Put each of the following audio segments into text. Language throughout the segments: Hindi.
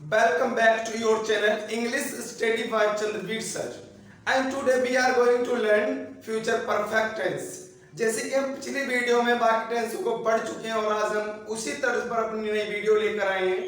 Welcome back to your channel English Study by Chandraveer Sir. And today we are going to learn future perfect tense. जैसे कि हम पिछली वीडियो में बाकी टेंस को पढ़ चुके हैं और आज हम उसी तर्ज पर अपनी नई वीडियो लेकर आए हैं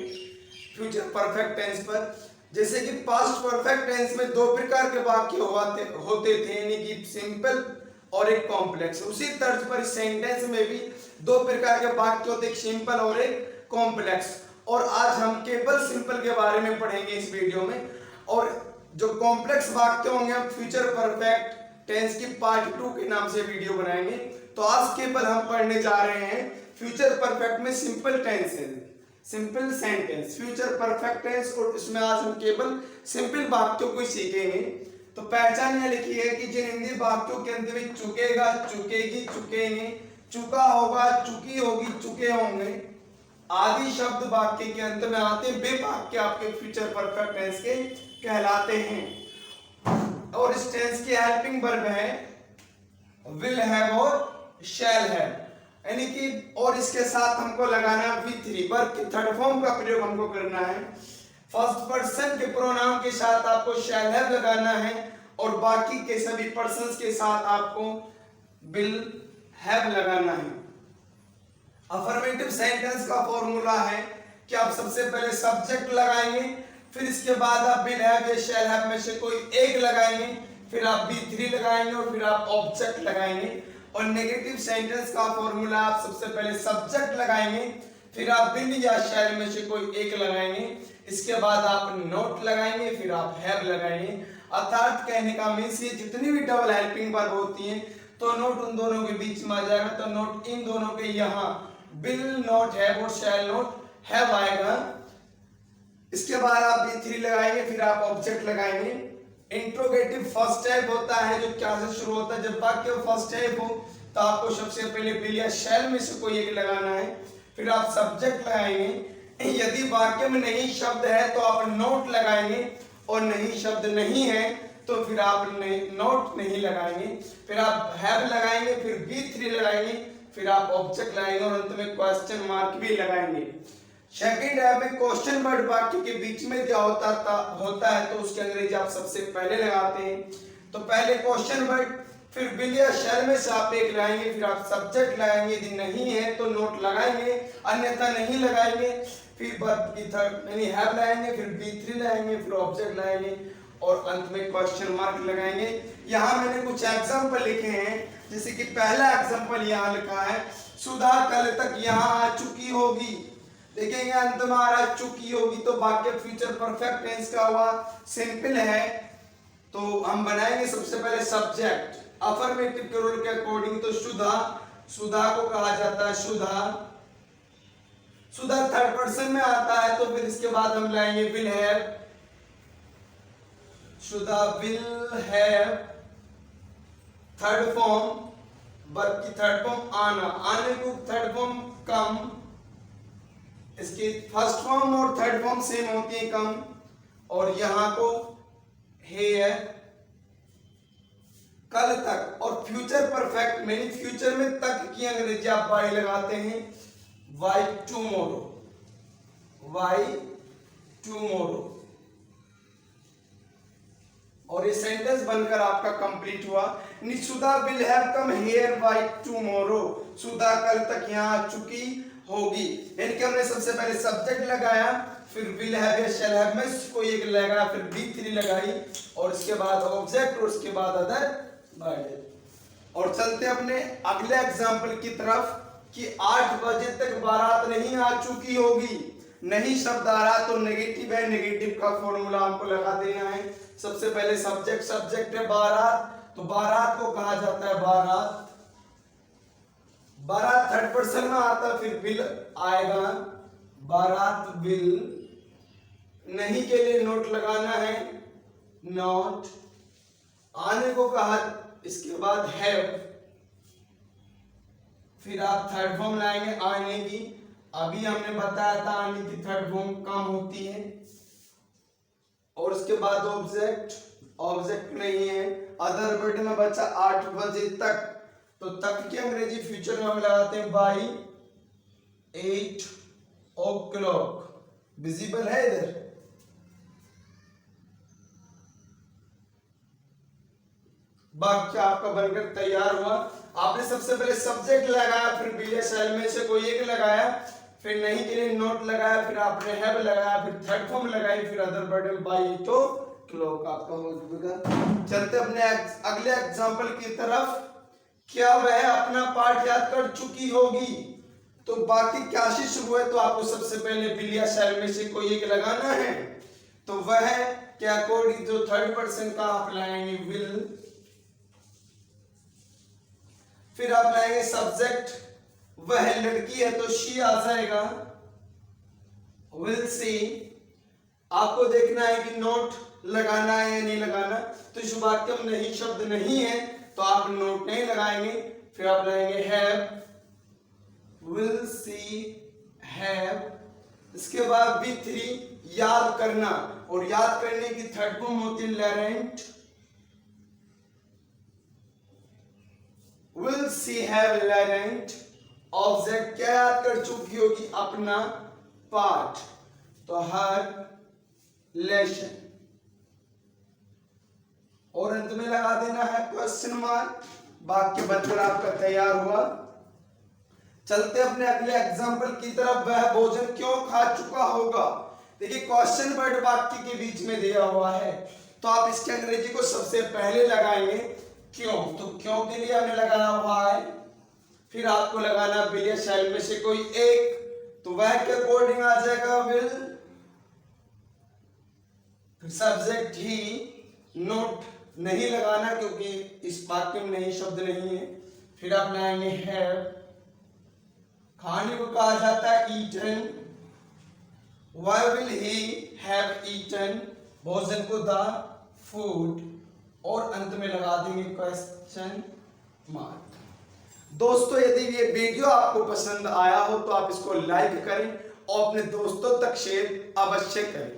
फ्यूचर परफेक्ट टेंस पर। जैसे कि पास्ट परफेक्ट टेंस में दो प्रकार के वाक्य होते थे, यानी कि सिंपल और एक कॉम्प्लेक्स। उसी तर्ज पर इस सेंटेंस में भी दो प्रकार के वाक्य होते, एक सिंपल और एक कॉम्प्लेक्स। और आज हम केवल सिंपल के बारे में पढ़ेंगे इस वीडियो में, और जो कॉम्प्लेक्स वाक्य होंगे हम फ्यूचर परफेक्ट टेंस की पार्ट 2 के नाम से वीडियो बनाएंगे। तो आज केवल हम पढ़ने जा रहे हैं फ्यूचर परफेक्ट में simple tense, simple sentence, future perfect tense, और इसमें आज हम केवल सिंपल वाक्यों को सीखेंगे। तो पहचान यह लिखी है कि जिन हिंदी वाक्यों के अंत में चुकेगा, चुकेगी, चुकेंगे, चुका होगा, चुकी होगी, चुके होंगे आदि शब्द वाक्य के अंत में आते हैं, वे वाक्य आपके फ्यूचर परफेक्ट टेंस के कहलाते हैं। और इस टेंस की हेल्पिंग वर्ब है विल हैव और शैल हैव, यानी कि और इसके साथ हमको लगाना है V3, वर्ब की थर्ड फॉर्म का प्रयोग हमको करना है। फर्स्ट पर्सन के प्रोनाउन के साथ आपको शैल हैव लगाना है और बाकी के सभी पर्सन्स के साथ आपको विल हैव लगाना है। अफर्मेटिव सेंटेंस का फॉर्मूला है कि आप सबसे पहले सब्जेक्ट लगाएंगे, फिर इसके बाद आप विल हैव या शैल हैव में से कोई एक लगाएंगे, फिर आप V3 लगाएंगे और फिर आप ऑब्जेक्ट लगाएंगे। और नेगेटिव सेंटेंस का फॉर्मूला आप सबसे पहले सब्जेक्ट लगाएंगे, फिर आप विल या शैल में से कोई एक लगाएंगे, इसके बाद आप नोट लगाएंगे, फिर आप हैव लगाएंगे। अर्थात कहने का मीन्स ये जितनी भी डबल हेल्पिंग वर्ब होती हैं तो नोट उन दोनों के बीच में आ जाएगा, तो नोट इन दोनों के यहाँ विल नॉट हैव और शैल नॉट हैव आएगा। इसके बाद आप V3 लगाएंगे, फिर आप ऑब्जेक्ट लगाएंगे। इंट्रोगेटिव फर्स्ट टाइप होता है जो क्या से शुरू होता है, जब वाक्य फर्स्ट टाइप हो तो आपको सबसे पहले विल या शैल में से कोई एक लगाना है, फिर आप सब्जेक्ट लगाएंगे। यदि वाक्य में नहीं शब्द है तो आप नोट लगाएंगे, और नहीं शब्द नहीं है तो फिर आप नोट नहीं लगाएंगे, फिर आप हैव लगाएंगे, फिर V3 लगाएंगे, फिर आप ऑब्जेक्ट लगाएंगे और अंत में क्वेश्चन मार्क भी लगाएंगे। सेकंड है में क्वेश्चन वर्ड वाक्य के बीच में क्या होता है तो उसके अंग्रेजी आप सबसे पहले लगाते हैं। तो पहले क्वेश्चन वर्ड, फिर विल या शैल में से आप एक लगाएंगे, फिर आप सब्जेक्ट लगाएंगे, यदि नहीं है तो नोट लगाएंगे, अन्यथा नहीं लगाएंगे, फिर वर्ब की थर्ड यानी हैव लगाएंगे, फिर V3 लगाएंगे, फिर ऑब्जेक्ट लगाएंगे और अंत में क्वेश्चन मार्क लगाएंगे। यहाँ मैंने कुछ एग्जांपल लिखे हैं, जैसे कि पहला एग्जांपल यहाँ लिखा है, सुधा कल तक यहाँ आ चुकी होगी। देखेंगे अंत में आ रहा है चुकी होगी, तो वाक्य फ्यूचर परफेक्ट टेंस का हुआ, सिंपल है। तो हम बनाएंगे सबसे पहले सब्जेक्ट अफर्मेटिव के रूल के अकॉर्डिंग, तो सुधा, सुधा को कहा जाता है सुधा। सुधा थर्ड पर्सन में आता है तो फिर इसके बाद हम लाएंगे will have, Sudha will have. Third form verb की थर्ड फॉर्म आना, आने को थर्ड फॉर्म कम, इसकी फर्स्ट फॉर्म और थर्ड फॉर्म सेम होती है कम, और यहां को है कल तक। और फ्यूचर परफेक्ट में फ्यूचर में तक की अंग्रेजी आप वाई लगाते हैं, वाई टुमारो, वाई टुमारो। और ये सेंटेंस बनकर आपका कंप्लीट हुआ। Sudha will have come here by tomorrow, Sudha कल तक यहाँ आ चुकी होगी। यानी कि हमने सबसे पहले सब्जेक्ट लगाया, फिर विल हैव या शैल हैव में कोई एक लगाया, फिर V3 लगाई, और इसके बाद ऑब्जेक्ट, और उसके बाद अदर वर्ड। और चलते अपने अगले एग्जांपल की तरफ कि 8 बजे तक बारात नहीं आ चुकी होगी। नहीं शब्द आ रहा तो नेगेटिव है, नेगेटिव का फॉर्मूला आपको लगा देना है। सबसे पहले सब्जेक्ट, सब्जेक्ट है बारात, तो बारात को कहा जाता है बारात। बारात थर्ड पर्सन में आता, फिर विल आएगा, बारात विल। नहीं के लिए नोट लगाना है, नॉट। आने को कहा, इसके बाद हैव, फिर आप थर्ड फॉर्म लाएंगे आने की। अभी हमने बताया था आने की थर्ड फॉर्म कम होती है, और उसके बाद ऑब्जेक्ट, ऑब्जेक्ट नहीं है। अदर वर्ड में बचा 8 बजे तक, तो तक की अंग्रेजी फ्यूचर में हम लगाते हैं बाई 8 o'clock। विजिबल है इधर, वाक्य आपका बनकर तैयार हुआ। आपने सबसे पहले सब्जेक्ट लगाया, फिर BSL में से कोई एक लगाया, फिर नहीं के लिए नोट लगाया, फिर आपने हैव लगाया, फिर थर्ड फॉर्म लगाई, फिर अदर वर्ड बाय तो क्लॉक आपका हो जाएगा। चलते अपने अगले एग्जांपल की तरफ। क्या वह अपना पाठ याद कर चुकी होगी? तो बाकी क्या से शुरू है, तो आपको सबसे पहले बिलिया शैल में से कोई एक लगाना है। तो वह क्या अकॉर्डिंग जो थर्ड पर्सन का आप लाएंगे विल, फिर आप लाएंगे सब्जेक्ट, वह लड़की है तो शी आ जाएगा, विल सी। आपको देखना है कि नोट लगाना है या नहीं लगाना। तो इस वाक्य में नहीं शब्द नहीं है तो आप नोट नहीं लगाएंगे। फिर आप लाएंगे हैव, विल सी हैव। इसके बाद B3 याद करना, और याद करने की थर्ड फॉर्म होती है learned. Will see have learned. Object क्या याद कर चुकी होगी? अपना पाठ, तो हर लेसन। और अंत में लगा देना है क्वेश्चन मार्क। वाक्य बनकर आपका तैयार हुआ। चलते अपने अगले एग्जाम्पल की तरफ। वह भोजन क्यों खा चुका होगा? देखिए क्वेश्चन वर्ड वाक्य के बीच में दिया हुआ है, तो आप इसके अंग्रेजी को सबसे पहले लगाएंगे क्यों। तो क्यों के लिए हमने लगाया हुआ है। फिर आपको लगाना बिलिया शैल में से कोई एक, तो वह के अकॉर्डिंग आ जाएगा विल। फिर सब्जेक्ट ही, नोट नहीं लगाना क्योंकि इस वाक्य में नहीं शब्द नहीं है। फिर आप लाएंगे हैव, खाने को कहा जाता है eaten, why will he have eaten, भोजन को द फूड, और अंत में लगा देंगे क्वेश्चन मार्क। दोस्तों यदि ये वीडियो आपको पसंद आया हो तो आप इसको लाइक करें और अपने दोस्तों तक शेयर अवश्य करें।